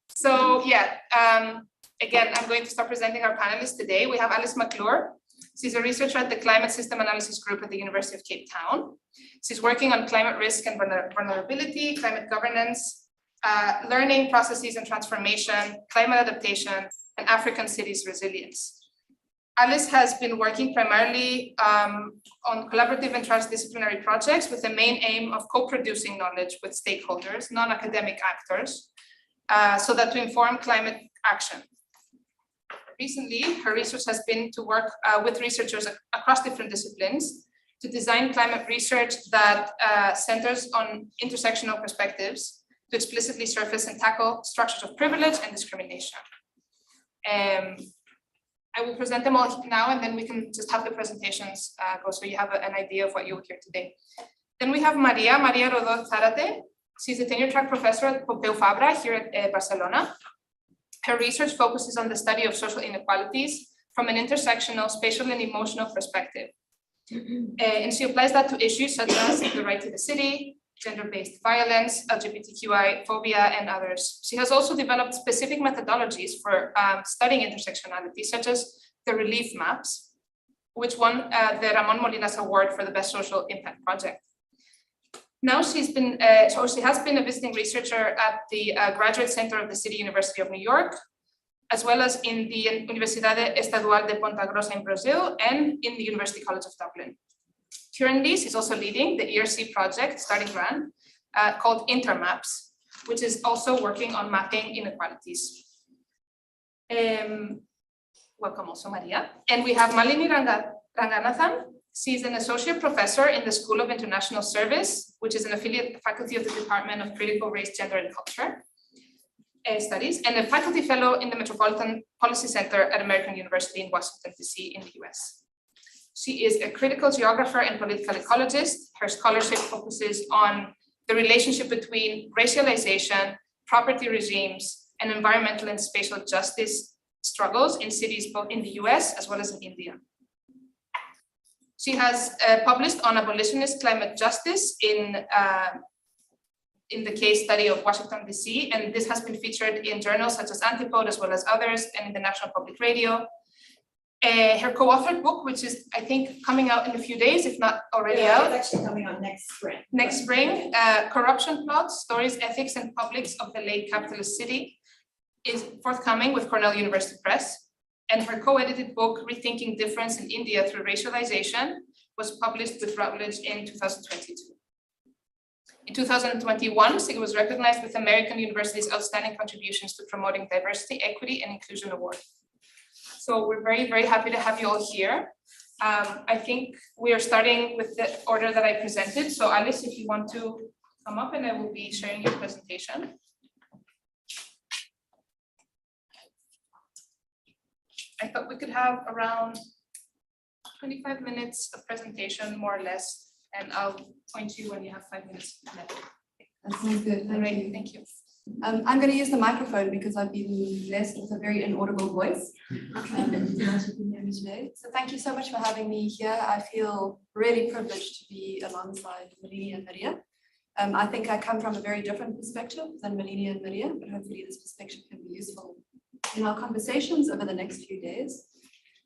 So yeah, again, I'm going to start presenting our panelists today. We have Alice McClure. She's a researcher at the Climate System Analysis Group at the University of Cape Town. She's working on climate risk and vulnerability, climate governance, learning processes and transformation, climate adaptation, and African cities resilience. Alice has been working primarily on collaborative and transdisciplinary projects with the main aim of co-producing knowledge with stakeholders, non-academic actors, so that to inform climate action. Recently, her research has been to work with researchers across different disciplines to design climate research that centers on intersectional perspectives to explicitly surface and tackle structures of privilege and discrimination. I will present them all now, and then we can just have the presentations go so you have an idea of what you'll hear today. Then we have Maria Rodó Zárate. She's a tenure track professor at Pompeu Fabra here at Barcelona. Her research focuses on the study of social inequalities from an intersectional, spatial, and emotional perspective. And she applies that to issues such as the right to the city, gender-based violence, LGBTQI phobia, and others. She has also developed specific methodologies for studying intersectionality, such as the relief maps, which won the Ramon Molinas Award for the Best Social Impact Project. Now she has been a visiting researcher at the Graduate Center of the City University of New York, as well as in the Universidade Estadual de Ponta Grossa in Brazil and in the University College of Dublin. Currently, she's also leading the ERC project, starting grant, called Intermaps, which is also working on mapping inequalities. Welcome also, Maria. And we have Malini Ranganathan. She's an associate professor in the School of International Service, which is an affiliate faculty of the Department of Critical Race, Gender, and Culture Studies, and a faculty fellow in the Metropolitan Policy Center at American University in Washington, D.C. in the US. She is a critical geographer and political ecologist. Her scholarship focuses on the relationship between racialization, property regimes, and environmental and spatial justice struggles in cities both in the US as well as in India. She has published on abolitionist climate justice in the case study of Washington, D.C., and this has been featured in journals such as Antipode as well as others, and in the National Public Radio. Her co-authored book, which is, I think, coming out in a few days, if not already out. It's actually coming out next spring. Next spring, Corruption Plots, Stories, Ethics, and Publics of the Late Capitalist City, is forthcoming with Cornell University Press. And her co-edited book, Rethinking Difference in India Through Racialization, was published with Routledge in 2022. In 2021, she was recognized with American University's Outstanding Contributions to Promoting Diversity, Equity, and Inclusion Award. So we're very, very happy to have you all here. I think we are starting with the order that I presented. So Alice, if you want to come up, and I will be sharing your presentation. I thought we could have around 25 minutes of presentation, more or less, and I'll point to you when you have 5 minutes left. That sounds good. Thank you. I'm going to use the microphone because I've been blessed with a very inaudible voice. So thank you so much for having me here. I feel really privileged to be alongside Malini and Maria. I think I come from a very different perspective than Malini and Maria, but hopefully this perspective can be useful in our conversations over the next few days.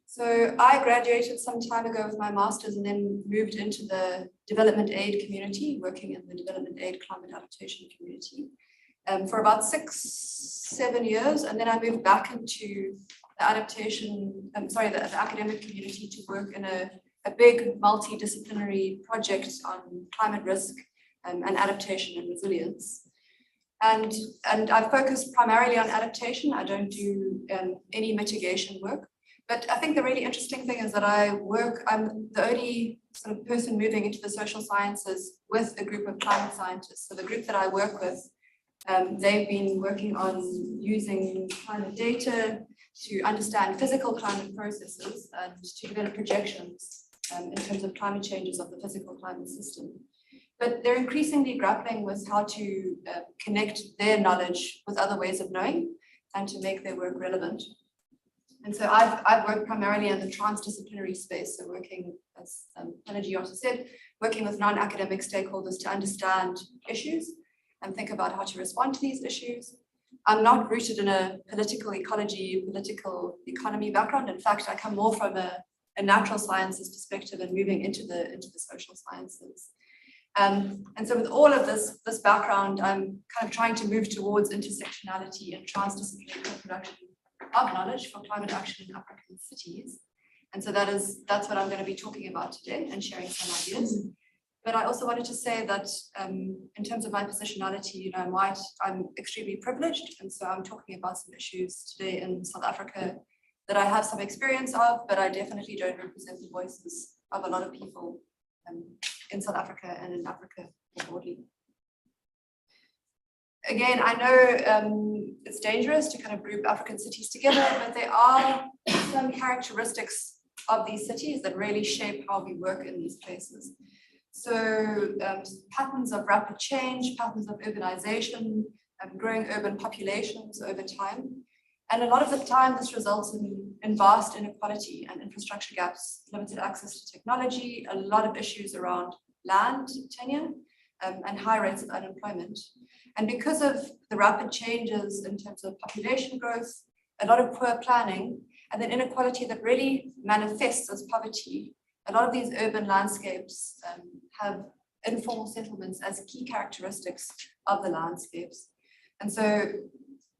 So I graduated some time ago with my master's and then moved into the development aid community, working in the development aid climate adaptation community for about 6-7 years. And then I moved back into the the academic community to work in a big multidisciplinary project on climate risk and adaptation and resilience. And I focus primarily on adaptation. I don't do any mitigation work. But I think the really interesting thing is that I'm the only sort of person moving into the social sciences with a group of climate scientists. So the group that I work with, they've been working on using climate data to understand physical climate processes and to develop projections in terms of climate changes of the physical climate system. But they're increasingly grappling with how to connect their knowledge with other ways of knowing and to make their work relevant. And so I've worked primarily in the transdisciplinary space, so working, as Energy also said, working with non-academic stakeholders to understand issues and think about how to respond to these issues. I'm not rooted in a political ecology, political economy background. In fact, I come more from a natural sciences perspective and moving into the social sciences. And so with all of this background, I'm kind of trying to move towards intersectionality and transdisciplinary co-production of knowledge for climate action in African cities. And so that's what I'm going to be talking about today and sharing some ideas. But I also wanted to say that in terms of my positionality, you know, I'm white, I'm extremely privileged. And so I'm talking about some issues today in South Africa that I have some experience of, but I definitely don't represent the voices of a lot of people in South Africa and in Africa more broadly. Again, I know it's dangerous to kind of group African cities together, but there are some characteristics of these cities that really shape how we work in these places. So patterns of rapid change, patterns of urbanization, growing urban populations over time. And a lot of the time this results in vast inequality and infrastructure gaps, limited access to technology, a lot of issues around land tenure, and high rates of unemployment. And because of the rapid changes in terms of population growth, a lot of poor planning, and then inequality that really manifests as poverty, a lot of these urban landscapes have informal settlements as key characteristics of the landscapes. And so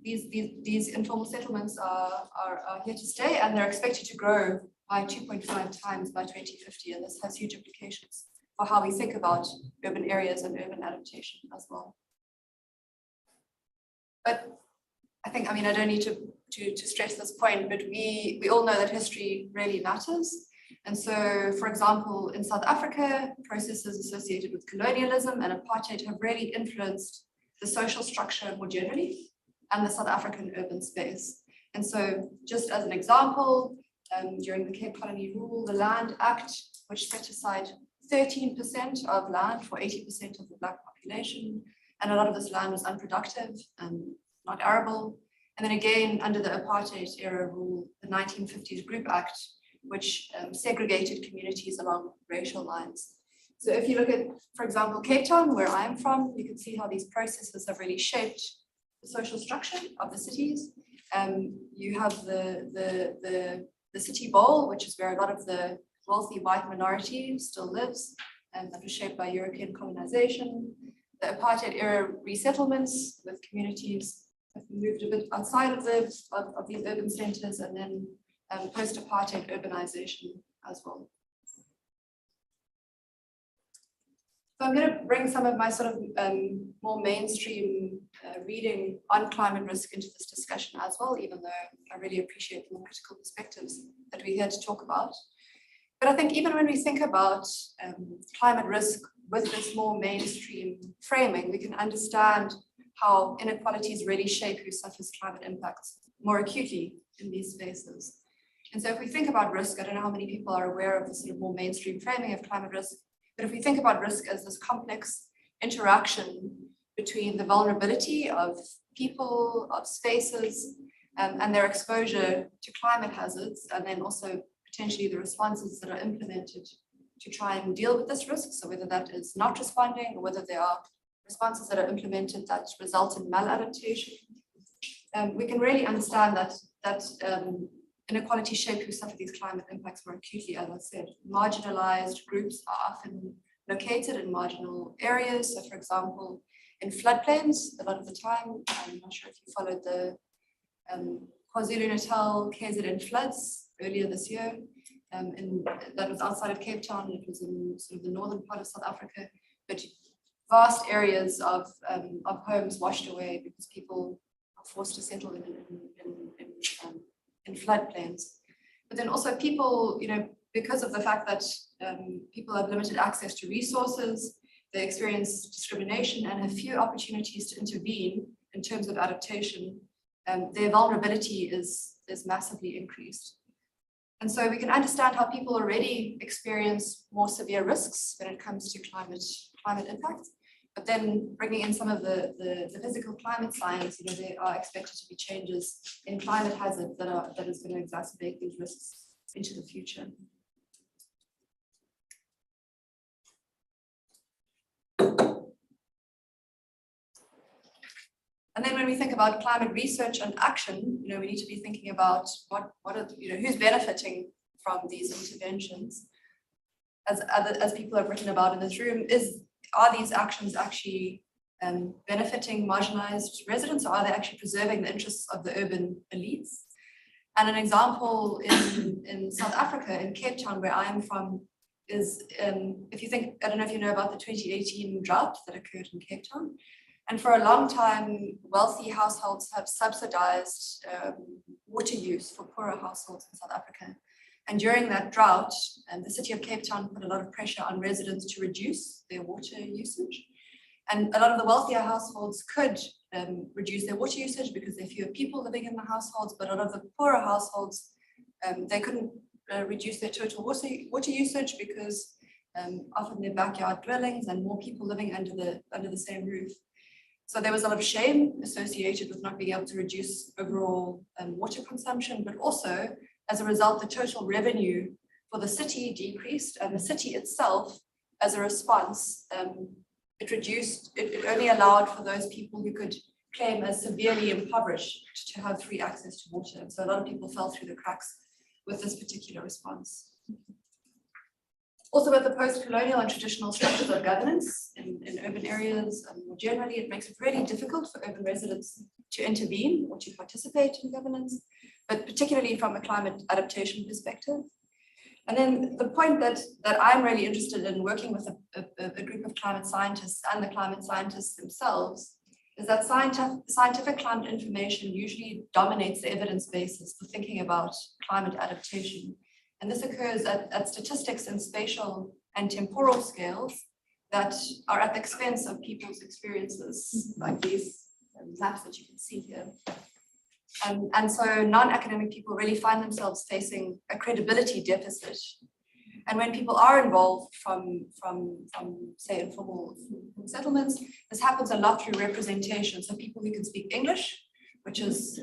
these informal settlements are here to stay, and they're expected to grow by 2.5 times by 2050. And this has huge implications for how we think about urban areas and urban adaptation as well. But I think, I mean, I don't need to stress this point, but we all know that history really matters. And so, for example, in South Africa, processes associated with colonialism and apartheid have really influenced the social structure more generally and the South African urban space. And so, just as an example, during the Cape Colony rule, the Land Act, which set aside 13% of land for 80% of the Black population, and a lot of this land was unproductive and not arable. And then again, under the apartheid era rule, the 1950s Group Act, which segregated communities along racial lines. So if you look at, for example, Cape Town, where I'm from, you can see how these processes have really shaped the social structure of the cities. You have the city bowl, which is where a lot of the wealthy white minority still lives, and that was shaped by European colonization. The apartheid era resettlements with communities have moved a bit outside of these urban centers, and then post-apartheid urbanization as well. So I'm going to bring some of my sort of more mainstream reading on climate risk into this discussion as well, even though I really appreciate the more critical perspectives that we're here to talk about. But I think even when we think about climate risk with this more mainstream framing, we can understand how inequalities really shape who suffers climate impacts more acutely in these spaces. And so if we think about risk, I don't know how many people are aware of the sort of more mainstream framing of climate risk, but if we think about risk as this complex interaction between the vulnerability of people, of spaces, and their exposure to climate hazards, and then also potentially the responses that are implemented to try and deal with this risk. So whether that is not responding or whether there are responses that are implemented that result in maladaptation, we can really understand that inequality shape who suffer these climate impacts more acutely. As I said, marginalized groups are often located in marginal areas. So for example, in floodplains, a lot of the time, I'm not sure if you followed the KwaZulu-Natal KZN floods earlier this year, that was outside of Cape Town. It was in sort of the northern part of South Africa, but vast areas of homes washed away because people are forced to settle in floodplains. But then also people, you know, because of the fact that people have limited access to resources, they experience discrimination and have few opportunities to intervene in terms of adaptation. Their vulnerability is massively increased. And so we can understand how people already experience more severe risks when it comes to climate impact. But then bringing in some of the physical climate science, you know, there are expected to be changes in climate hazard that is going to exacerbate these risks into the future. And then when we think about climate research and action, we need to be thinking about what are, who's benefiting from these interventions. As people have written about in this room, are these actions actually benefiting marginalized residents, or are they actually preserving the interests of the urban elites? And an example in South Africa, in Cape Town, where I am from, is if you think, I don't know if you know about the 2018 drought that occurred in Cape Town. And for a long time, wealthy households have subsidized water use for poorer households in South Africa. And during that drought, the city of Cape Town put a lot of pressure on residents to reduce their water usage. And a lot of the wealthier households could reduce their water usage because there are fewer people living in the households, but a lot of the poorer households, they couldn't reduce their total water usage because often they're backyard dwellings and more people living under the same roof. So there was a lot of shame associated with not being able to reduce overall water consumption, but also as a result, the total revenue for the city decreased, and the city itself, as a response, it only allowed for those people who could claim as severely impoverished to have free access to water. And so a lot of people fell through the cracks with this particular response. Also, with the post-colonial and traditional structures of governance in urban areas, and more generally, it makes it really difficult for urban residents to intervene or to participate in governance, but particularly from a climate adaptation perspective. And then the point that I'm really interested in working with a group of climate scientists and the climate scientists themselves is that scientific climate information usually dominates the evidence basis for thinking about climate adaptation. And this occurs at statistics and spatial and temporal scales that are at the expense of people's experiences, like these maps that you can see here. And so non-academic people really find themselves facing a credibility deficit. And when people are involved from say, informal settlements, this happens a lot through representation. So people who can speak English, which is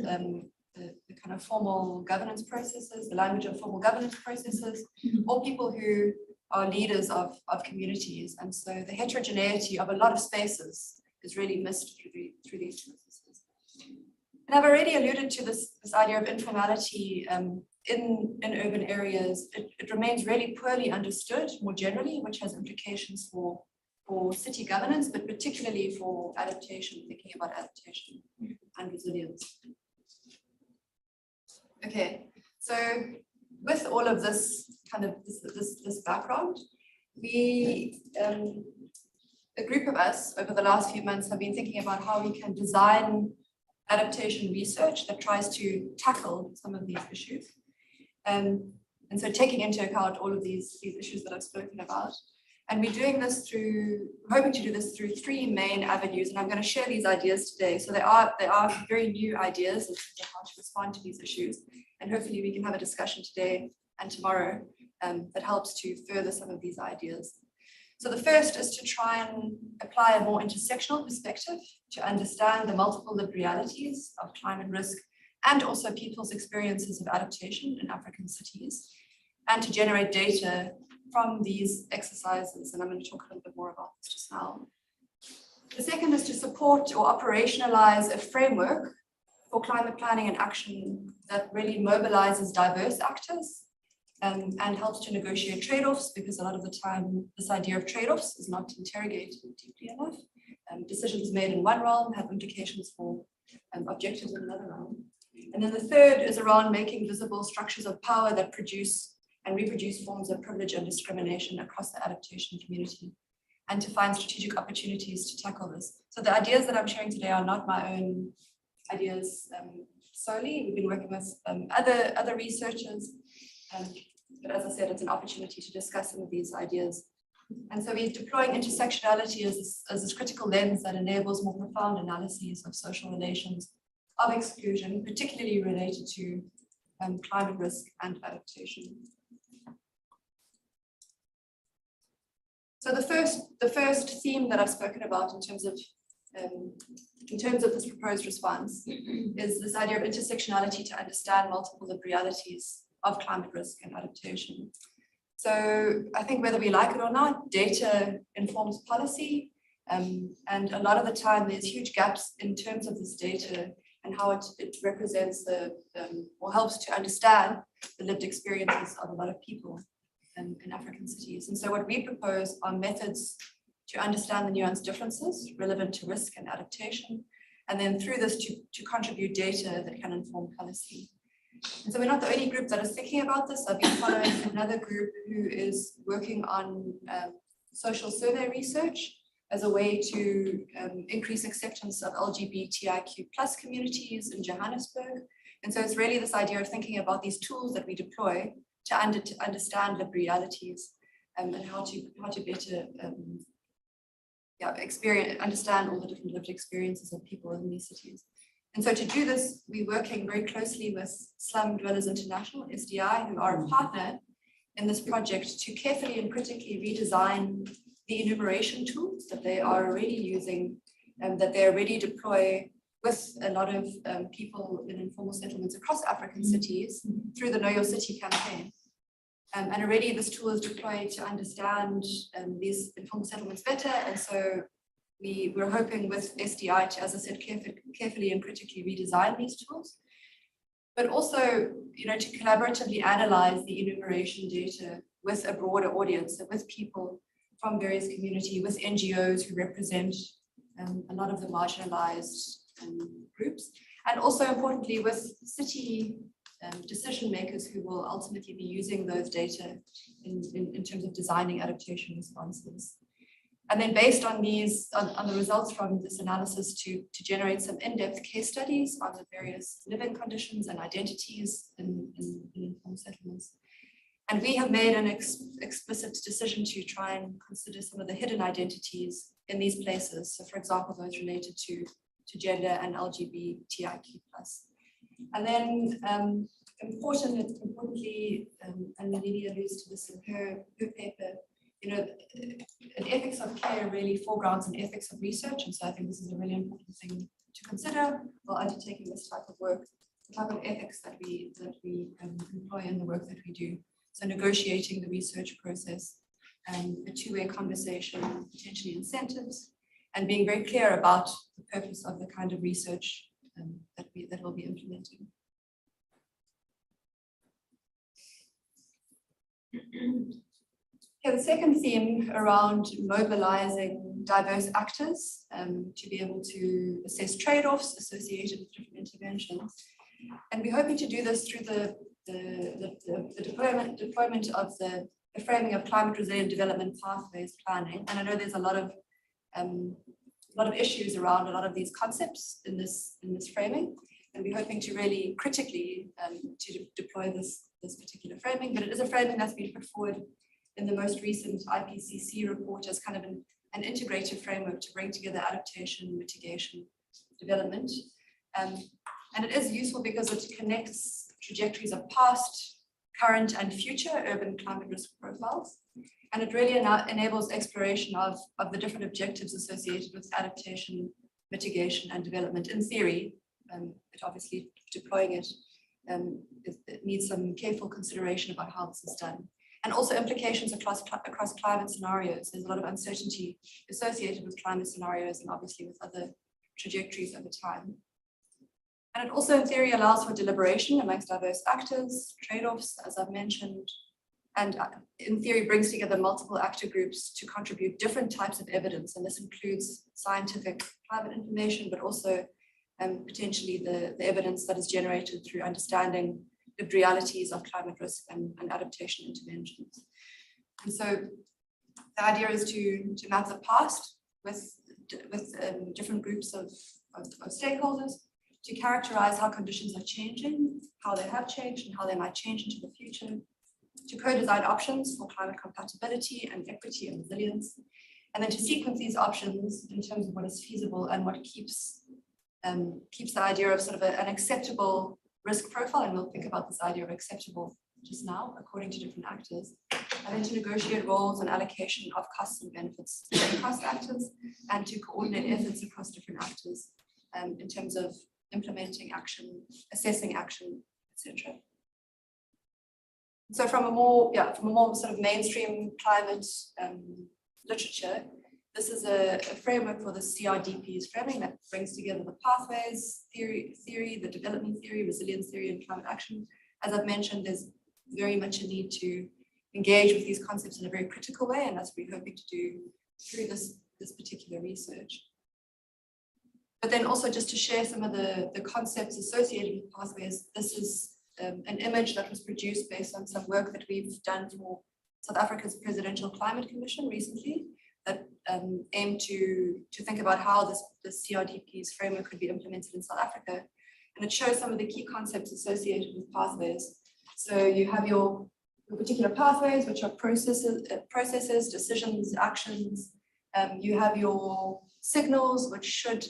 the kind of formal governance processes, the language of formal governance processes, or people who are leaders of communities. And so the heterogeneity of a lot of spaces is really missed through these processes. And I've already alluded to this idea of informality in urban areas. It remains really poorly understood more generally, which has implications for city governance, but particularly for adaptation, thinking about adaptation and resilience. Okay, so with all of this kind of this background, we, a group of us over the last few months have been thinking about how we can design adaptation research that tries to tackle some of these issues. And so taking into account all of these issues that I've spoken about. And we're doing this hoping to do this through three main avenues, and I'm going to share these ideas today. So they are very new ideas of how to respond to these issues, and hopefully we can have a discussion today and tomorrow that helps to further some of these ideas. So the first is to try and apply a more intersectional perspective to understand the multiple lived realities of climate risk and also people's experiences of adaptation in African cities, and to generate data from these exercises, and I'm going to talk a little bit more about this just now. The second is to support or operationalize a framework for climate planning and action that really mobilizes diverse actors and helps to negotiate trade-offs, because a lot of the time this idea of trade-offs is not interrogated deeply enough. Decisions made in one realm have implications for objectives in another realm. And then the third is around making visible structures of power that produce and reproduce forms of privilege and discrimination across the adaptation community, and to find strategic opportunities to tackle this. So the ideas that I'm sharing today are not my own ideas solely. We've been working with other researchers, but as I said, it's an opportunity to discuss some of these ideas. And so we're deploying intersectionality as this critical lens that enables more profound analyses of social relations of exclusion, particularly related to climate risk and adaptation. So the first theme that I've spoken about in terms of this proposed response is this idea of intersectionality to understand multiple lived realities of climate risk and adaptation. So I think whether we like it or not, data informs policy, And a lot of the time there's huge gaps in terms of this data and how it represents or helps to understand the lived experiences of a lot of people in African cities. And so what we propose are methods to understand the nuanced differences relevant to risk and adaptation, and then through this to contribute data that can inform policy. And so we're not the only group that is thinking about this. I've been following another group who is working on social survey research as a way to increase acceptance of LGBTIQ+ communities in Johannesburg. And so it's really this idea of thinking about these tools that we deploy to understand lived realities and how to better understand all the different lived experiences of people in these cities. And so to do this, we're working very closely with Slum Dwellers International, SDI, who are a partner in this project to carefully and critically redesign the enumeration tools that they are already using and that they already deploy with a lot of people in informal settlements across African cities through the Know Your City campaign. And already this tool is deployed to understand these informal settlements better. And so we're hoping with SDI to, as I said, carefully and critically redesign these tools, but also, to collaboratively analyze the enumeration data with a broader audience, so with people from various communities, with NGOs who represent a lot of the marginalized groups, and also importantly with city decision makers who will ultimately be using those data in terms of designing adaptation responses. And then based on these, on the results from this analysis to generate some in-depth case studies on the various living conditions and identities in informal settlements. And we have made an explicit decision to try and consider some of the hidden identities in these places. So for example, those related to gender and LGBTIQ+. And then importantly, and Melanie alludes to this in her paper, an ethics of care really foregrounds an ethics of research. And so I think this is a really important thing to consider while undertaking this type of work, the type of ethics that we employ in the work that we do. So negotiating the research process, a two-way conversation, potentially incentives, and being very clear about the purpose of the kind of research that we'll be implementing. The second theme around mobilizing diverse actors to be able to assess trade-offs associated with different interventions. And we're hoping to do this through the deployment of the framing of climate resilient development pathways planning. And I know there's a lot of issues around a lot of these concepts in this framing. And we're hoping to really critically to deploy this particular framing, but it is a framing that's been put forward in the most recent IPCC report as kind of an integrated framework to bring together adaptation, mitigation, development. And it is useful because it connects trajectories of past, current, and future urban climate risk profiles. And it really enables exploration of the different objectives associated with adaptation, mitigation, and development. In theory, but obviously deploying it needs some careful consideration about how this is done. And also implications across climate scenarios. There's a lot of uncertainty associated with climate scenarios and obviously with other trajectories over time. And it also in theory allows for deliberation amongst diverse actors, trade-offs, as I've mentioned, and in theory brings together multiple actor groups to contribute different types of evidence. And this includes scientific climate information, but also potentially the evidence that is generated through understanding the realities of climate risk and adaptation interventions. And so the idea is to map the past with different groups of stakeholders to characterize how conditions are changing, how they have changed and how they might change into the future, to co-design options for climate compatibility and equity and resilience, and then to sequence these options in terms of what is feasible and what keeps the idea of sort of an acceptable risk profile, and we'll think about this idea of acceptable just now, according to different actors, and then to negotiate roles and allocation of costs and benefits across actors, and to coordinate efforts across different actors in terms of implementing action, assessing action, etc. So from a more sort of mainstream climate literature, This is a framework for the CRDP's framing that brings together the pathways theory, the development theory, resilience theory, and climate action. As I've mentioned, there's very much a need to engage with these concepts in a very critical way, and that's what we're hoping to do through this particular research. But then also just to share some of the concepts associated with pathways, this is an image that was produced based on some work that we've done for South Africa's Presidential Climate Commission recently, that aim to think about how this CRDP's framework could be implemented in South Africa. And it shows some of the key concepts associated with pathways. So you have your particular pathways, which are processes, decisions, actions. You have your signals, which should,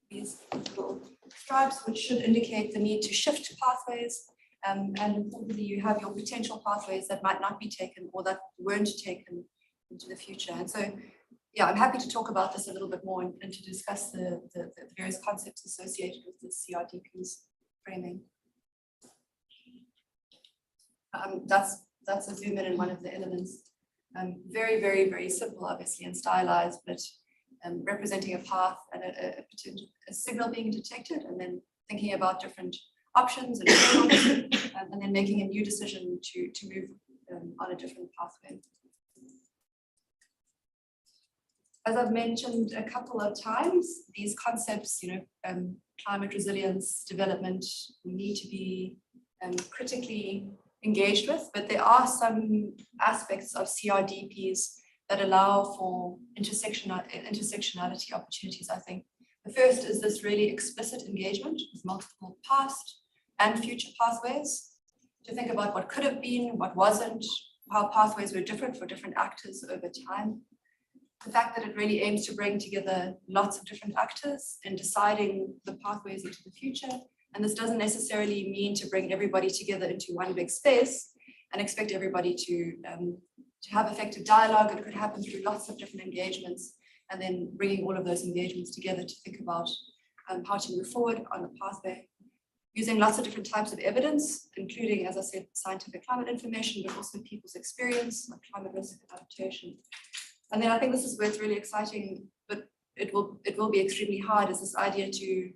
these little stripes, which should indicate the need to shift pathways. And importantly, you have your potential pathways that might not be taken or that weren't taken into the future. And so, yeah, I'm happy to talk about this a little bit more and to discuss the various concepts associated with the CRDP's framing. That's a zoom in one of the elements. Very, very, very simple, obviously, and stylized, but representing a path and a signal being detected, and then thinking about different options and then making a new decision to move on a different pathway. As I've mentioned a couple of times, these concepts, climate resilience, development, need to be critically engaged with, but there are some aspects of CRDPs that allow for intersectionality opportunities, I think. The first is this really explicit engagement with multiple past and future pathways, to think about what could have been, what wasn't, how pathways were different for different actors over time. The fact that it really aims to bring together lots of different actors in deciding the pathways into the future. And this doesn't necessarily mean to bring everybody together into one big space and expect everybody to have effective dialogue. It could happen through lots of different engagements, and then bringing all of those engagements together to think about how to move forward on the pathway, using lots of different types of evidence, including, as I said, scientific climate information, but also people's experience, like climate risk and adaptation. And then I think this is where it's really exciting, but it will be extremely hard, is this idea to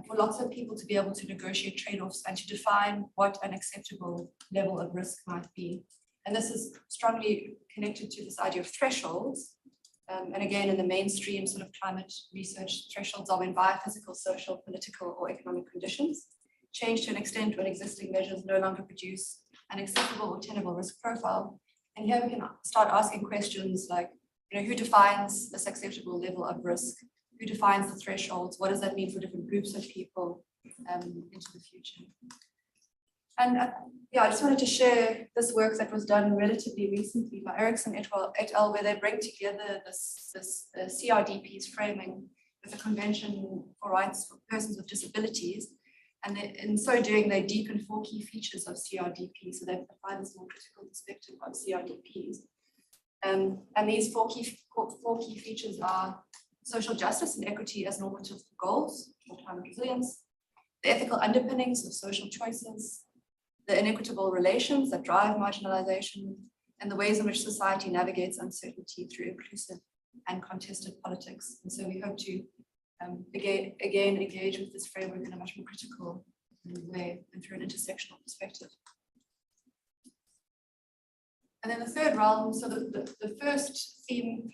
for lots of people to be able to negotiate trade-offs and to define what an acceptable level of risk might be. And this is strongly connected to this idea of thresholds. And again, in the mainstream sort of climate research, thresholds are when biophysical, social, political, or economic conditions change to an extent when existing measures no longer produce an acceptable or tenable risk profile. And here we can start asking questions like, who defines this acceptable level of risk? Who defines the thresholds? What does that mean for different groups of people into the future? And yeah, I just wanted to share this work that was done relatively recently by Erickson et al., where they bring together this CRDP's framing with the Convention for Rights for Persons with Disabilities. And in so doing, they deepen 4 key features of CRDP. So they've applied this more critical perspective on CRDPs. And these 4 key features are social justice and equity as normative goals for climate resilience, the ethical underpinnings of social choices, the inequitable relations that drive marginalization, and the ways in which society navigates uncertainty through inclusive and contested politics. And so we hope to again engage with this framework in a much more critical way and through an intersectional perspective. And then the third realm, so the first theme,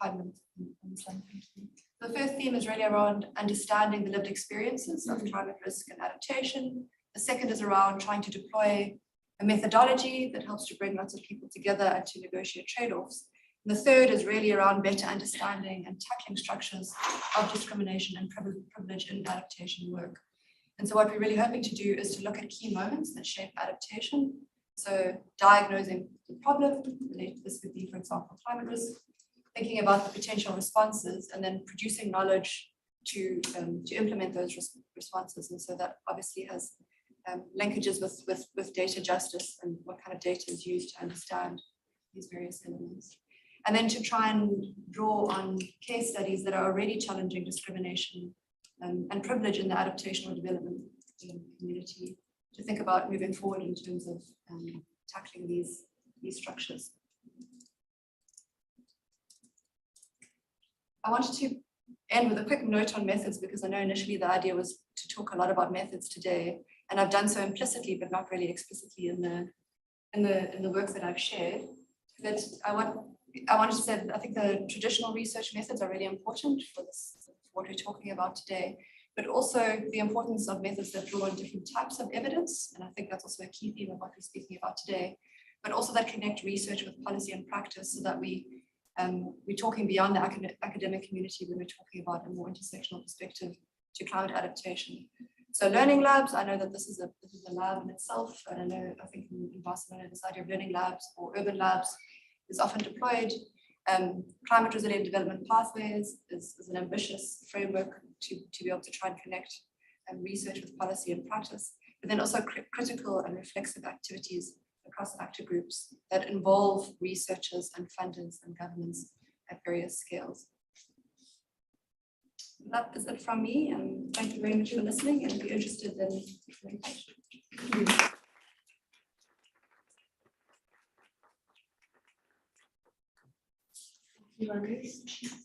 the first theme is really around understanding the lived experiences of climate risk and adaptation. The second is around trying to deploy a methodology that helps to bring lots of people together and to negotiate trade-offs. And the third is really around better understanding and tackling structures of discrimination and privilege in adaptation work. And so what we're really hoping to do is to look at key moments that shape adaptation. So diagnosing the problem, this could be, for example, climate risk, thinking about the potential responses, and then producing knowledge to implement those responses. And so that obviously has linkages with data justice and what kind of data is used to understand these various elements. And then to try and draw on case studies that are already challenging discrimination and privilege in the adaptational development community, to think about moving forward in terms of tackling these structures. I wanted to end with a quick note on methods, because I know initially the idea was to talk a lot about methods today, and I've done so implicitly, but not really explicitly in the work that I've shared. But I wanted to say that I think the traditional research methods are really important for this, for what we're talking about today, but also the importance of methods that draw on different types of evidence. And I think that's also a key theme of what we're speaking about today, but also that connect research with policy and practice, so that we're talking beyond the academic community when we're talking about a more intersectional perspective to climate adaptation. So learning labs, I know that this is a lab in itself, and I think in Barcelona, this idea of learning labs or urban labs is often deployed. Climate resilient development pathways is an ambitious framework to be able to try and connect research with policy and practice, but then also critical and reflexive activities across actor groups that involve researchers and funders and governments at various scales. That is it from me, and thank you very much for listening, and if you're interested in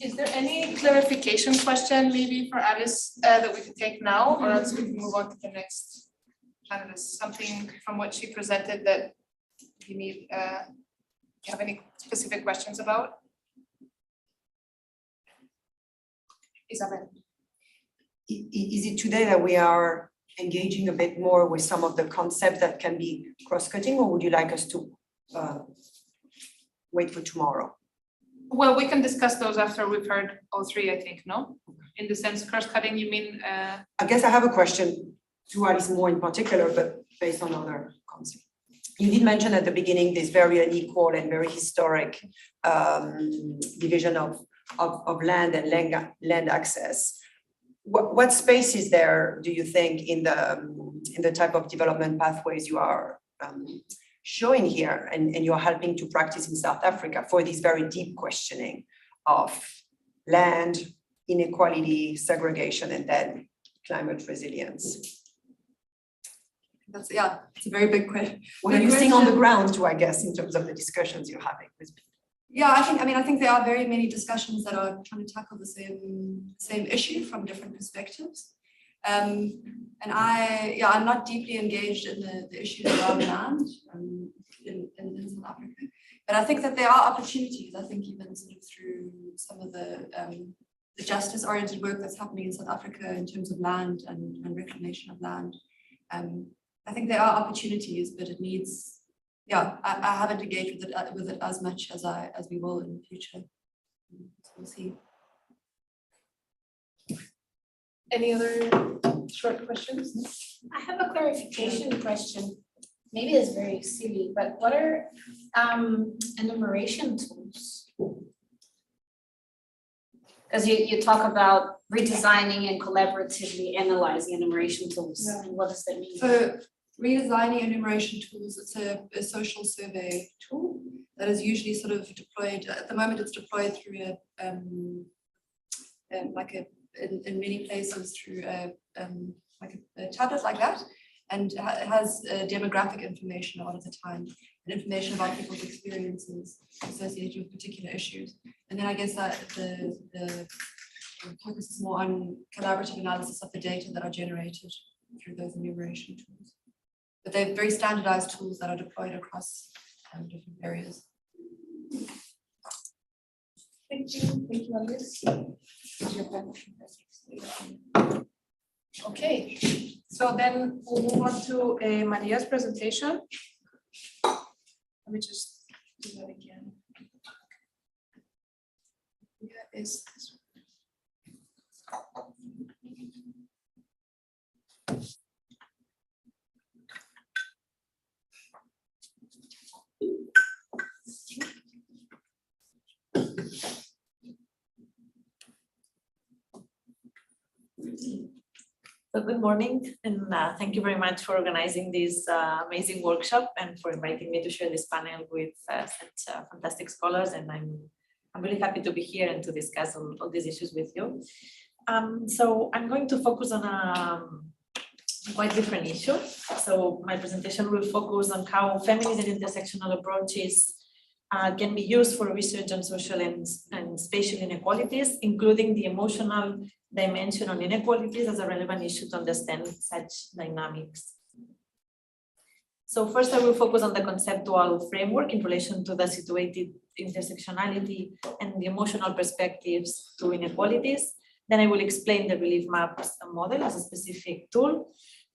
Is there any clarification question maybe for Alice that we could take now, or else we can move on to the next panelist? Something from what she presented that you need, you have any specific questions about? Isabel. Is it today that we are engaging a bit more with some of the concepts that can be cross-cutting, or would you like us to wait for tomorrow? Well, we can discuss those after we've heard all three, I think, no? In the sense cross-cutting, you mean? I guess I have a question to Alice more in particular, but based on other concepts. You did mention at the beginning this very unequal and very historic division of land and land access. What space is there, do you think, in the type of development pathways you are showing here and you're helping to practice in South Africa for this very deep questioning of land, inequality, segregation, and then climate resilience? It's a very big question. What are you seeing on the ground too, I guess, in terms of the discussions you're having with people? Yeah, I think there are very many discussions that are trying to tackle the same issue from different perspectives. And I'm not deeply engaged in the issues around land in South Africa, but I think that there are opportunities. I think even sort of through some of the justice-oriented work that's happening in South Africa in terms of land and reclamation of land. I think there are opportunities, but it needs, I haven't engaged with it as much as we will in the future. So we'll see. Any other short questions? I have a clarification question. Maybe it's very silly, but what are enumeration tools? Because you talk about redesigning and collaboratively analyzing enumeration tools. Yeah. What does that mean? So redesigning enumeration tools, it's a social survey tool that is usually sort of deployed. At the moment, it's deployed through in many places through a tablet like that, and it has demographic information a lot of the time, and information about people's experiences associated with particular issues. And then I guess that the focus is more on collaborative analysis of the data that are generated through those enumeration tools. But they're very standardized tools that are deployed across different areas. Thank you, Alice. Okay, so then we'll move on to Maria's presentation. Let me just do that again. Maria is this one. So good morning, and thank you very much for organizing this amazing workshop and for inviting me to share this panel with such fantastic scholars. And I'm really happy to be here and to discuss all these issues with you. So I'm going to focus on a quite different issue. So my presentation will focus on how feminist and intersectional approaches can be used for research on social and spatial inequalities, including the emotional dimension on inequalities as a relevant issue to understand such dynamics. So first I will focus on the conceptual framework in relation to the situated intersectionality and the emotional perspectives to inequalities. Then I will explain the relief maps model as a specific tool.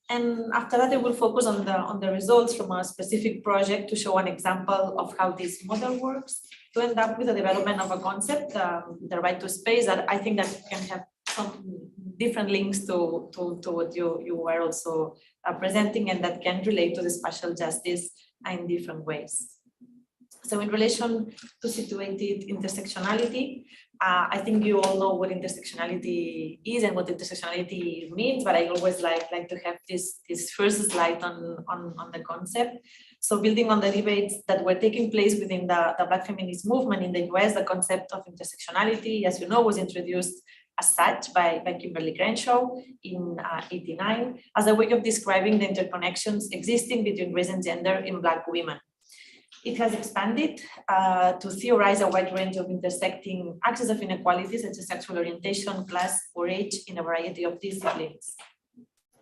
And after that, I will focus on the results from a specific project to show an example of how this model works, to end up with the development of a concept, the right to space, that I think that can have some different links to what you were also presenting, and that can relate to the spatial justice in different ways. So in relation to situated intersectionality, I think you all know what intersectionality is and what intersectionality means, but I always like to have this first slide on the concept. So building on the debates that were taking place within the Black feminist movement in the US, the concept of intersectionality, as you know, was introduced as such by Kimberly Crenshaw in '89 as a way of describing the interconnections existing between race and gender in Black women. It has expanded to theorize a wide range of intersecting axes of inequality, such as sexual orientation, class, or age, in a variety of disciplines.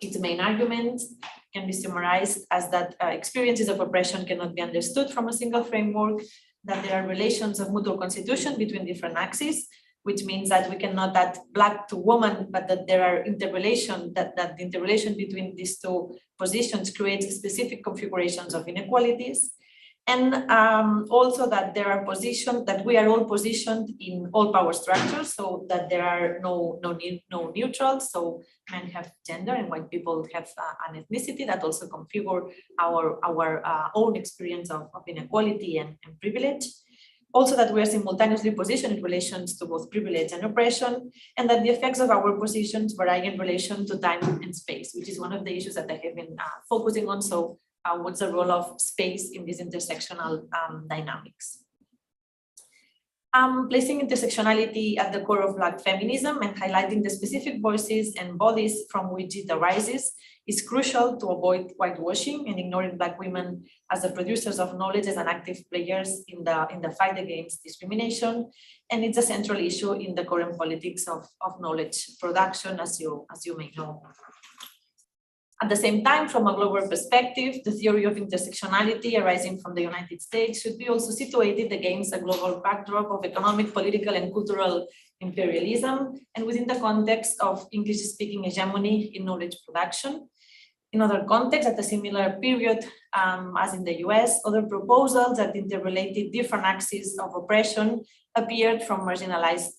Its main arguments can be summarized as that experiences of oppression cannot be understood from a single framework, that there are relations of mutual constitution between different axes, which means that we cannot add Black to woman, but that there are interrelation, that the interrelation between these two positions creates specific configurations of inequalities. And also that there are positions, that we are all positioned in all power structures, so that there are no neutrals. So men have gender and white people have an ethnicity that also configure our own experience of inequality and privilege. Also that we are simultaneously positioned in relations to both privilege and oppression, and that the effects of our positions vary in relation to time and space, which is one of the issues that I have been focusing on. So what's the role of space in these intersectional dynamics? Placing intersectionality at the core of Black feminism and highlighting the specific voices and bodies from which it arises is crucial to avoid whitewashing and ignoring Black women as the producers of knowledge as an active players in the fight against discrimination. And it's a central issue in the current politics of knowledge production, as you may know. At the same time, from a global perspective, the theory of intersectionality arising from the United States should be also situated against a global backdrop of economic, political, and cultural imperialism, and within the context of English-speaking hegemony in knowledge production. In other contexts, at a similar period as in the US, other proposals that interrelated different axes of oppression appeared from marginalized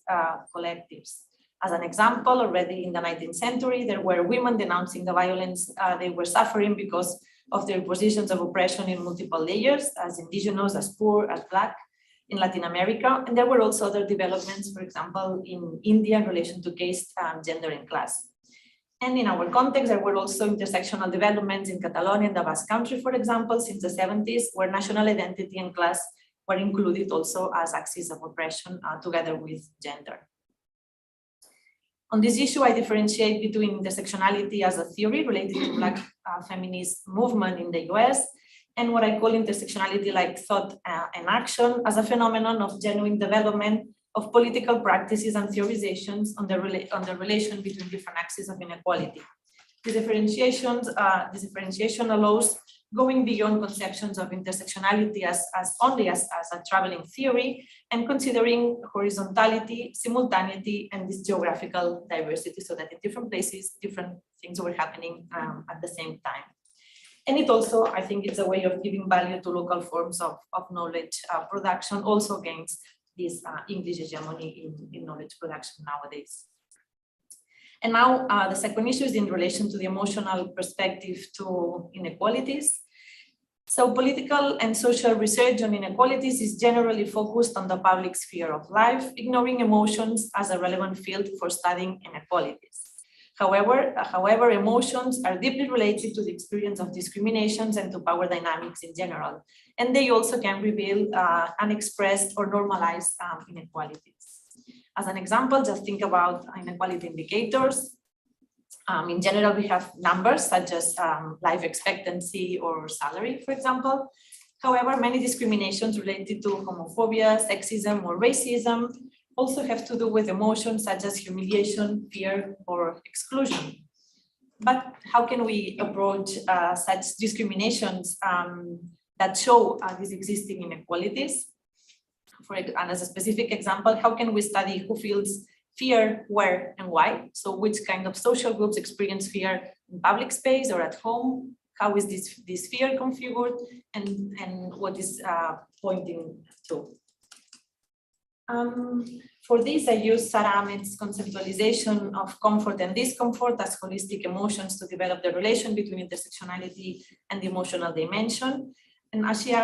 collectives. As an example, already in the 19th century, there were women denouncing the violence they were suffering because of their positions of oppression in multiple layers, as indigenous, as poor, as Black, in Latin America. And there were also other developments, for example, in India in relation to caste, gender, and class. And in our context, there were also intersectional developments in Catalonia and the Basque Country, for example, since the 70s, where national identity and class were included also as axes of oppression together with gender. On this issue, I differentiate between intersectionality as a theory related to Black feminist movement in the US, and what I call intersectionality like thought and action as a phenomenon of genuine development of political practices and theorizations on the relation between different axes of inequality. This differentiation allows going beyond conceptions of intersectionality as only a traveling theory, and considering horizontality, simultaneity, and this geographical diversity, so that in different places, different things were happening at the same time. And it also, I think it's a way of giving value to local forms of knowledge production, also against this English hegemony in knowledge production nowadays. And now the second issue is in relation to the emotional perspective to inequalities. So political and social research on inequalities is generally focused on the public sphere of life, ignoring emotions as a relevant field for studying inequalities. However, emotions are deeply related to the experience of discriminations and to power dynamics in general, and they also can reveal unexpressed or normalized inequalities. As an example, just think about inequality indicators. In general, we have numbers such as life expectancy or salary, for example. However, many discriminations related to homophobia, sexism, or racism also have to do with emotions such as humiliation, fear, or exclusion. But how can we approach such discriminations that show these existing inequalities? And as a specific example, how can we study who feels fear, where, and why? So which kind of social groups experience fear in public space or at home? How is this fear configured, and what is pointing to? For this, I use Sarah Ahmed's conceptualization of comfort and discomfort as holistic emotions to develop the relation between intersectionality and the emotional dimension. And as she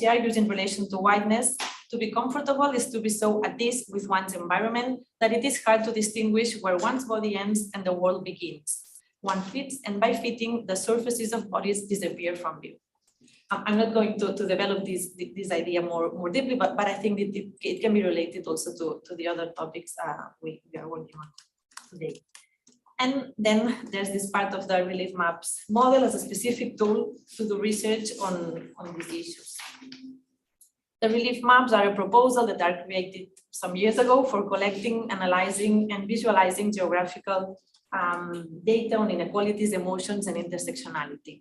argues in relation to whiteness, to be comfortable is to be so at ease with one's environment that it is hard to distinguish where one's body ends and the world begins. One fits, and by fitting, the surfaces of bodies disappear from view. I'm not going to develop this idea more deeply, but I think it can be related also to the other topics we are working on today. And then there's this part of the relief maps model as a specific tool to do research on these issues. The relief maps are a proposal that are created some years ago for collecting, analyzing, and visualizing geographical data on inequalities, emotions, and intersectionality.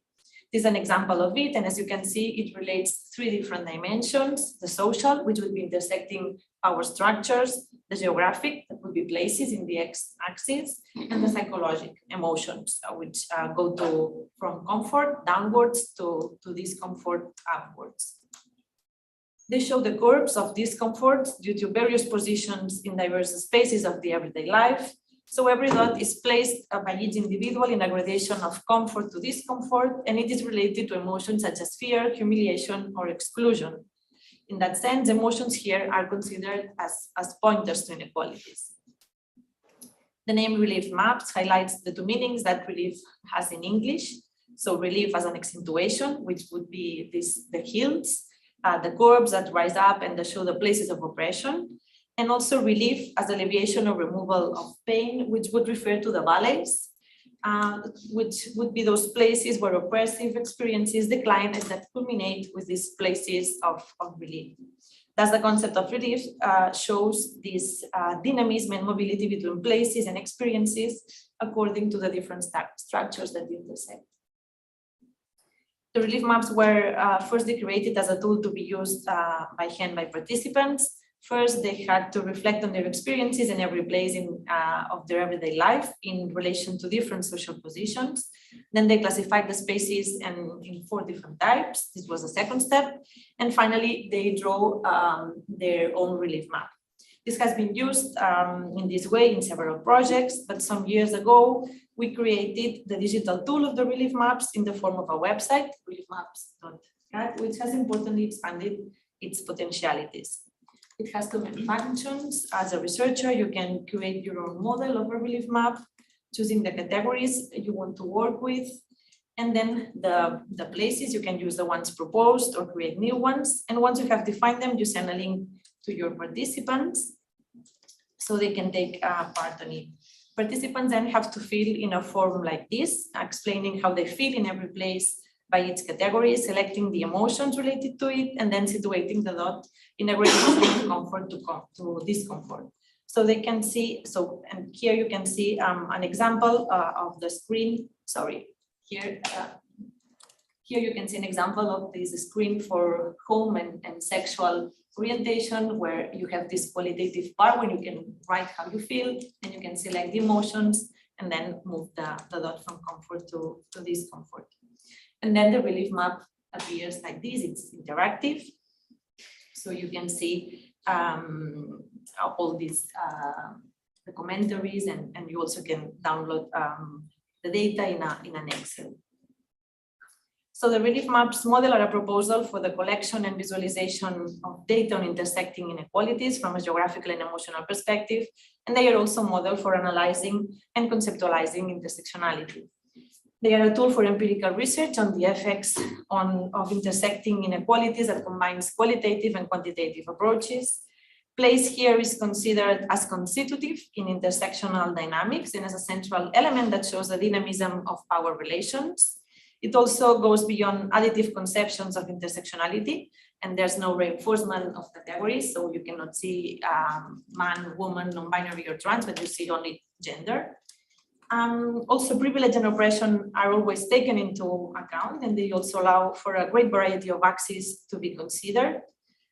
This is an example of it, and as you can see, it relates three different dimensions: the social, which would be intersecting power structures; the geographic, that would be places in the x-axis; and the psychological, emotions, which go from comfort downwards to discomfort upwards. They show the curves of discomfort due to various positions in diverse spaces of the everyday life. So every dot is placed by each individual in a gradation of comfort to discomfort, and it is related to emotions such as fear, humiliation, or exclusion. In that sense, emotions here are considered as pointers to inequalities. The name relief maps highlights the two meanings that relief has in English. So relief as an accentuation, which would be the hills, the curves that rise up and that show the places of oppression, and also relief as alleviation or removal of pain, which would refer to the valleys, which would be those places where oppressive experiences decline and that culminate with these places of relief. Thus, the concept of relief shows this dynamism and mobility between places and experiences according to the different structures that intersect. The relief maps were firstly created as a tool to be used by hand by participants. First, they had to reflect on their experiences in every place of their everyday life in relation to different social positions. Then they classified the spaces in 4 different types. This was the second step. And finally, they draw their own relief map. This has been used in this way in several projects, but some years ago, we created the digital tool of the relief maps in the form of a website, reliefmaps.cat, which has importantly expanded its potentialities. It has 2 main functions. As a researcher, you can create your own model of a relief map, choosing the categories you want to work with. And then the places, you can use the ones proposed or create new ones. And once you have defined them, you send a link to your participants so they can take part on it. Participants then have to fill in a form like this, explaining how they feel in every place by its category, selecting the emotions related to it, and then situating the dot in a gradation from comfort to discomfort. So they can see, and here you can see an example of the screen, here you can see an example of this screen for home and sexual orientation, where you have this qualitative part where you can write how you feel, and you can select the emotions, and then move the dot from comfort to discomfort. And then the relief map appears like this. It's interactive. So you can see all these the commentaries, and you also can download the data in an Excel. So the relief maps model are a proposal for the collection and visualization of data on intersecting inequalities from a geographical and emotional perspective, and they are also a model for analyzing and conceptualizing intersectionality. They are a tool for empirical research on the effects of intersecting inequalities that combines qualitative and quantitative approaches. Place here is considered as constitutive in intersectional dynamics and as a central element that shows the dynamism of power relations. It also goes beyond additive conceptions of intersectionality, and there's no reinforcement of categories, so you cannot see man, woman, non-binary, or trans, but you see only gender. Also, privilege and oppression are always taken into account, and they also allow for a great variety of axes to be considered.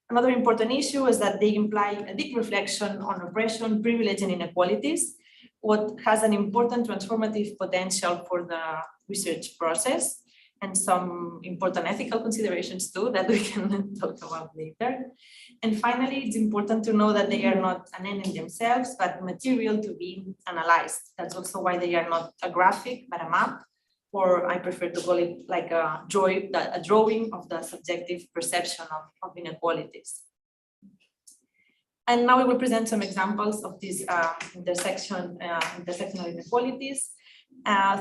Another important issue is that they imply a deep reflection on oppression, privilege, and inequalities, what has an important transformative potential for the research process, and some important ethical considerations too that we can talk about later. And finally, it's important to know that they are not an end in themselves, but material to be analyzed. That's also why they are not a graphic, but a map, or I prefer to call it like a drawing of the subjective perception of inequalities. And now we will present some examples of these intersectional inequalities.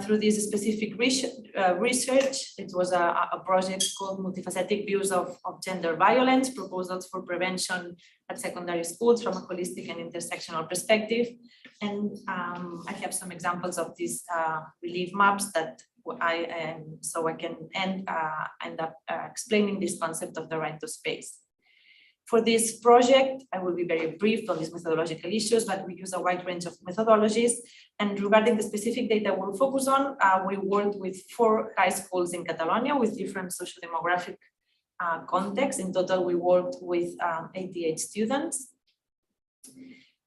Through this specific research, it was a project called Multifaceted Views of Gender Violence, Proposals for Prevention at Secondary Schools from a Holistic and Intersectional Perspective. And I have some examples of these relief maps that so I can end up explaining this concept of the right to space. For this project, I will be very brief on these methodological issues, but we use a wide range of methodologies. And regarding the specific data we'll focus on, we worked with 4 high schools in Catalonia with different socio-demographic contexts. In total, we worked with 88 students.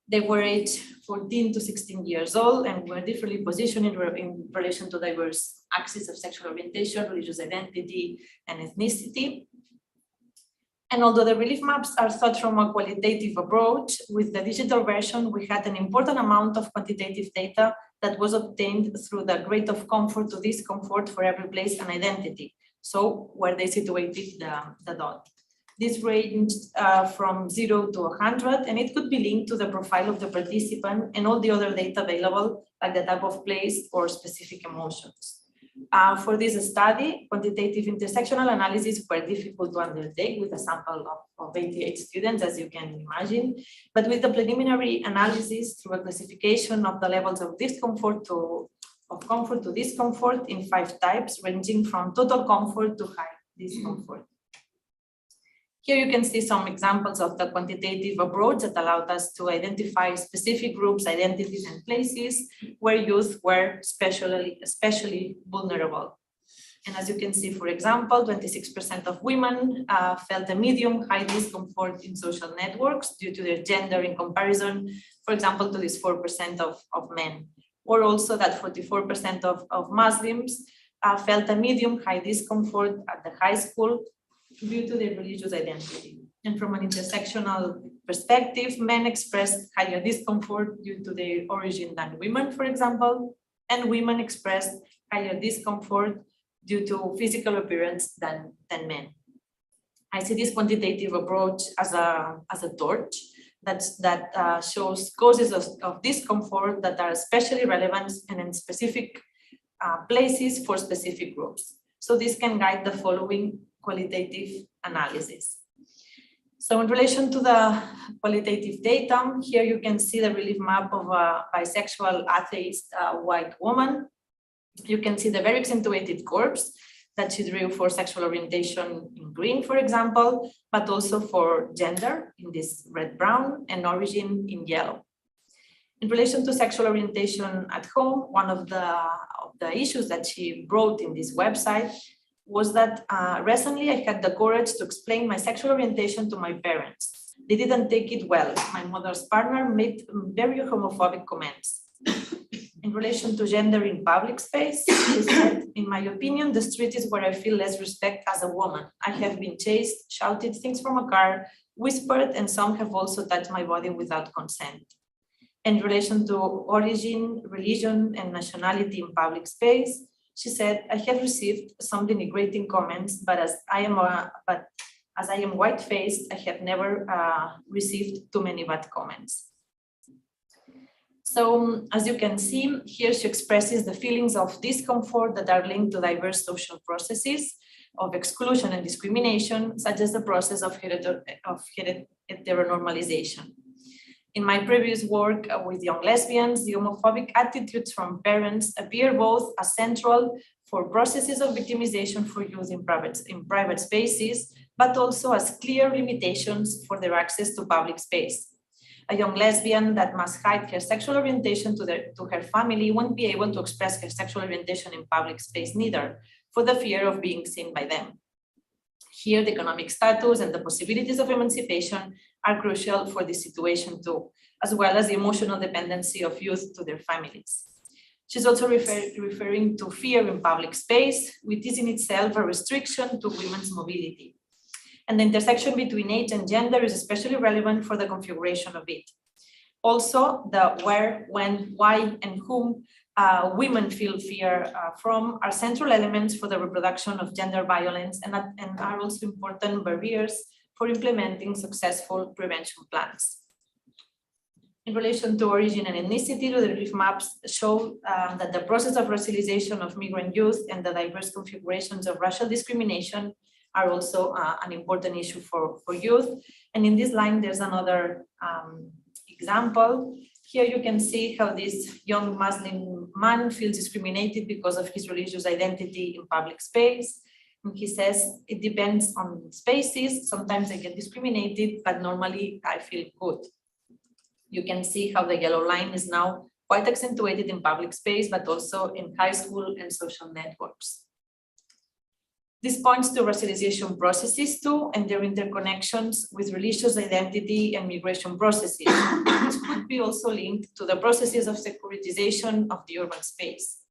They were aged 14 to 16 years old and were differently positioned in relation to diverse axes of sexual orientation, religious identity, and ethnicity. And although the relief maps are thought from a qualitative approach, with the digital version, we had an important amount of quantitative data that was obtained through the grade of comfort to discomfort for every place and identity. So where they situated the dot. This ranged from 0 to 100, and it could be linked to the profile of the participant and all the other data available, like the type of place or specific emotions. For this study, quantitative intersectional analysis were difficult to undertake with a sample of 88 students, as you can imagine. But with the preliminary analysis through a classification of the levels of discomfort comfort to discomfort in 5 types, ranging from total comfort to high discomfort. Here you can see some examples of the quantitative approach that allowed us to identify specific groups, identities, and places where youth were especially vulnerable. And as you can see, for example, 26% of women felt a medium high discomfort in social networks due to their gender in comparison, for example, to this 4% of men. Or also that 44% of Muslims felt a medium high discomfort at the high school due to their religious identity. And from an intersectional perspective, men expressed higher discomfort due to their origin than women, for example, and women expressed higher discomfort due to physical appearance than men. I see this quantitative approach as a torch that shows causes of discomfort that are especially relevant and in specific places for specific groups. So this can guide the following qualitative analysis. So in relation to the qualitative data, here you can see the relief map of a bisexual atheist white woman. You can see the very accentuated curves that she drew for sexual orientation in green, for example, but also for gender in this red-brown and origin in yellow. In relation to sexual orientation at home, one of the issues that she brought in this website was that recently I had the courage to explain my sexual orientation to my parents. They didn't take it well. My mother's partner made very homophobic comments. In relation to gender in public space, she said, in my opinion, the street is where I feel less respect as a woman. I have been chased, shouted things from a car, whispered, and some have also touched my body without consent. In relation to origin, religion, and nationality in public space, she said, I have received some denigrating comments, but as I am white-faced, I have never received too many bad comments. So as you can see, here she expresses the feelings of discomfort that are linked to diverse social processes of exclusion and discrimination, such as the process of heteronormalization. In my previous work with young lesbians, the homophobic attitudes from parents appear both as central for processes of victimization for youth in private spaces, but also as clear limitations for their access to public space. A young lesbian that must hide her sexual orientation to her family won't be able to express her sexual orientation in public space neither, for the fear of being seen by them. Here, the economic status and the possibilities of emancipation are crucial for this situation too, as well as the emotional dependency of youth to their families. She's also referring to fear in public space, which is in itself a restriction to women's mobility. And the intersection between age and gender is especially relevant for the configuration of it. Also, the where, when, why, and whom women feel fear from are central elements for the reproduction of gender violence and are also important barriers for implementing successful prevention plans. In relation to origin and ethnicity, the relief maps show that the process of racialization of migrant youth and the diverse configurations of racial discrimination are also an important issue for youth. And in this line, there's another example. Here you can see how this young Muslim man feels discriminated because of his religious identity in public space. And he says, it depends on spaces. Sometimes I get discriminated, but normally I feel good. You can see how the yellow line is now quite accentuated in public space, but also in high school and social networks. This points to racialization processes too, and their interconnections with religious identity and migration processes, which could be also linked to the processes of securitization of the urban space.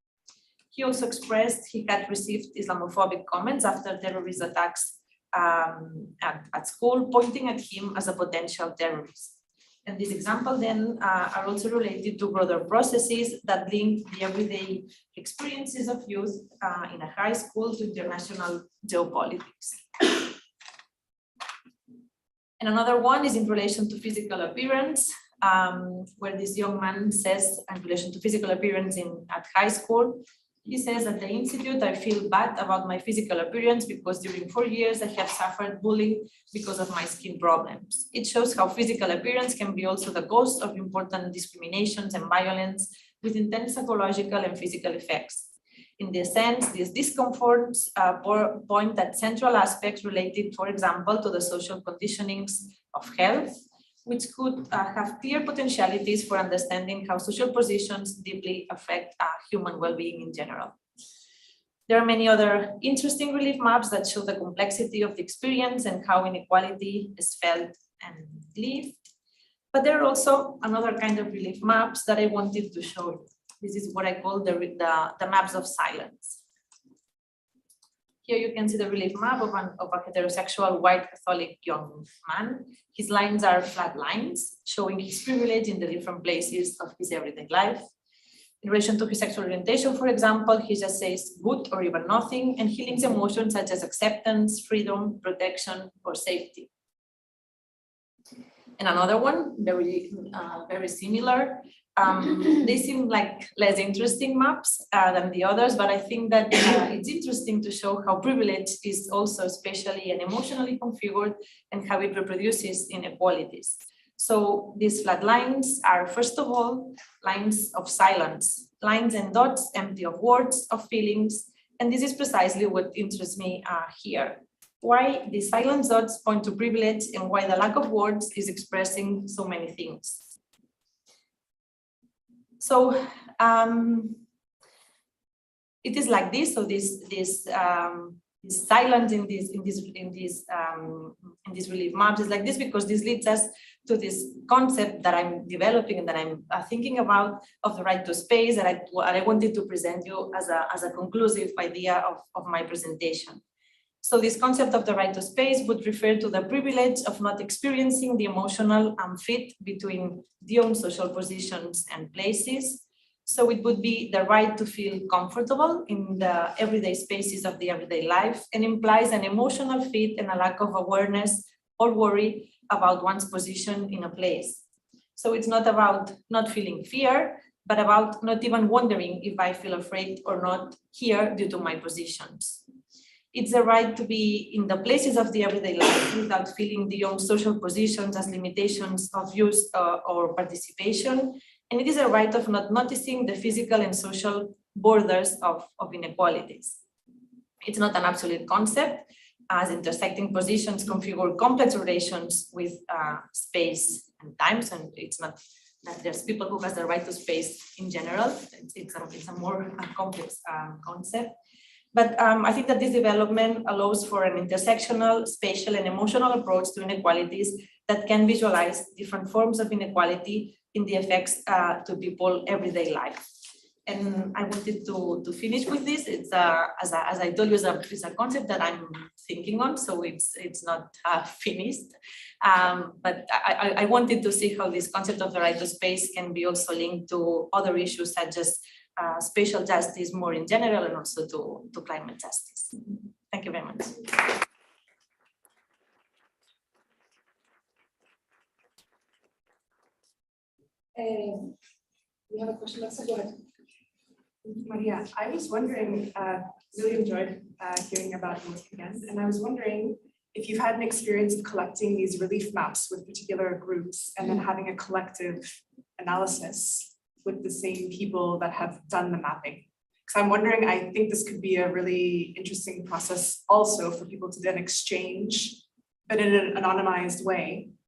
He also expressed he had received Islamophobic comments after terrorist attacks at school, pointing at him as a potential terrorist. And this example then are also related to broader processes that link the everyday experiences of youth in a high school to international geopolitics. And another one is in relation to physical appearance, where this young man says in relation to physical appearance at high school, he says at the institute, I feel bad about my physical appearance because during 4 years I have suffered bullying because of my skin problems. It shows how physical appearance can be also the cause of important discriminations and violence with intense psychological and physical effects. In this sense, these discomforts point at central aspects related, for example, to the social conditionings of health, which could have clear potentialities for understanding how social positions deeply affect human well-being in general. There are many other interesting relief maps that show the complexity of the experience and how inequality is felt and lived. But there are also another kind of relief maps that I wanted to show you. This is what I call the maps of silence. Here you can see the relief map of a heterosexual white Catholic young man. His lines are flat lines, showing his privilege in the different places of his everyday life. In relation to his sexual orientation, for example, he just says good or even nothing, and he links emotions such as acceptance, freedom, protection, or safety. And another one, very similar. They seem like less interesting maps than the others, but I think that it's interesting to show how privilege is also spatially and emotionally configured and how it reproduces inequalities. So these flat lines are, first of all, lines of silence, lines and dots empty of words, of feelings, and this is precisely what interests me here. Why the silent dots point to privilege and why the lack of words is expressing so many things. So it is like this. So this silence in these relief maps is like this because this leads us to this concept that I'm developing and that I'm thinking about of the right to space that I wanted to present you as a conclusive idea of my presentation. So this concept of the right to space would refer to the privilege of not experiencing the emotional fit between the own social positions and places. So it would be the right to feel comfortable in the everyday spaces of the everyday life and implies an emotional fit and a lack of awareness or worry about one's position in a place. So it's not about not feeling fear, but about not even wondering if I feel afraid or not here due to my positions. It's a right to be in the places of the everyday life without feeling the own social positions as limitations of use or participation. And it is a right of not noticing the physical and social borders of inequalities. It's not an absolute concept, as intersecting positions configure complex relations with space and time, and it's not that there's people who has the right to space in general. It's a more complex concept. But I think that this development allows for an intersectional, spatial, and emotional approach to inequalities that can visualize different forms of inequality in the effects to people everyday life. And I wanted to finish with this. It's as I told you, it's a concept that I'm thinking on, so it's not finished. But I wanted to see how this concept of the right to space can be also linked to other issues such as spatial justice more in general, and also to climate justice. Thank you very much. We have a question. Let's go ahead. Maria, I was wondering, really enjoyed hearing about you again, and I was wondering if you've had an experience of collecting these relief maps with particular groups and then having a collective analysis with the same people that have done the mapping. Because I'm wondering, I think this could be a really interesting process also for people to then exchange, but in an anonymized way,